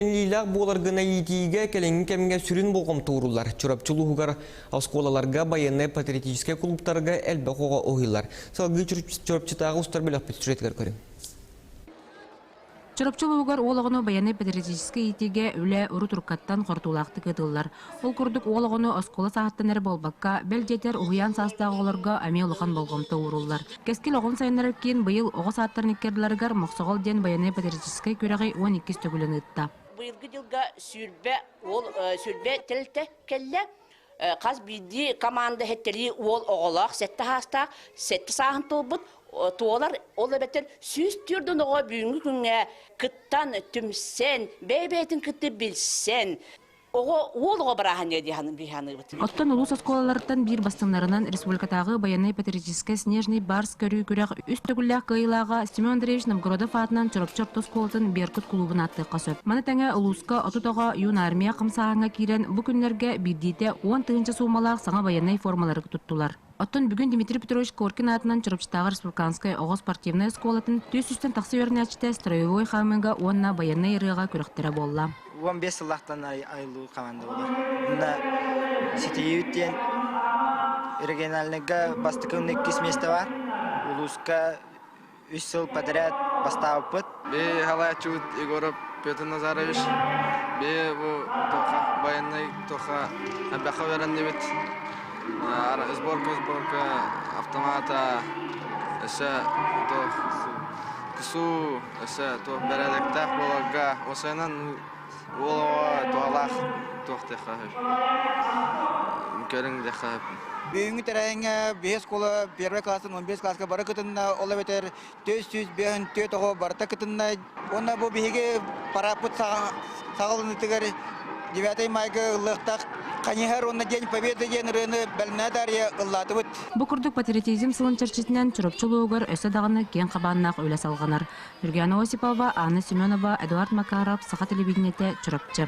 Лилак боларгына итиге келеңин кемге сүрін болғым туырулар. Чорапчылуғар асколаларга, военный патриотический клубтарга әлбі қоға ойылар. Салғы чорапчытағы ұстар білік бітсүретігер көрім. Чорапчылуғар олығыны военный патриотический итиге үлі ұры тұрқаттан қортулақты кеділілар. Ол күрдік олығыны аскола сағаттан әрі болбаққа, бәл жетер ұғиян састағы оларға әме олыған болғым туырулар. Кескел оғын сайынлар кейін бұйыл оғы сағаттарын еккерділергер мұқсығол ден военный патриотический көріғи 12 төгілін ұтта. Быйылгы жылга сүрбе тилте келле каз биди команда хеттери ол оголак сетте хаста сетте сахан толбут туолар ол бетер сүз түрдөн ого бүгүнкү күнгө кыттан түмсен бебетин кытты билсен ого олго барахан деди ханы биханы бит. Оттон улус асколалардан бир бастыңнарынан республикатагы военный патриотический снежный барс көрүү күрәк үст төгүлләк кыйлага Семен Андреевич Новгородов атынан чорапчорт тосколтын Беркут клубына атты касып. Маны тәңе улуска отутага юн армия кымсааңа кирен бу күннәргә биддите 10 тыгынча сумалак саңа военный формалары туттулар. Оттон бүгін Дмитрий Петрович Коркин атынан чорапчытагы республиканская ого спортивная школатын төс-үстен таксы өрнәчте строевой хамынга онна военный рыга күрәктәре болла. 15 сыллақтан айлы команда olur. Бunda сетеюттен региональныйга бастыкымны 2 место бар. Улуска 3 сыл подряд поставып бит. Бе Халачут Егоров Петр Назарович. Бе бу тоха военный тоха абаха верен дебит. Сборка автомата. Эше то кысу эше то берелектак болага. Осенан Олова туалах тохтеха. Көрің де қап. Бүгінгі тәрәйіңе 5 қолы 1 классын 15 классқа бары күтінна олы бетер 400 бейін 4 оғы барыта күтінна. Онна бұл бейге парапыт сағылын үтігер 9 майғы ұлықтақ қанихар онна ден победы ден рыны бәліне дария ұллаты бұд. Бу күрдік патриотизм сылын чарчетінен чорапчылуғар өсі дағаны кен қабаннақ өйлі салғанар. Юргена Осипова, Анна Семенова, Эдуард Макаров, Саха телевидениете, чорапчы.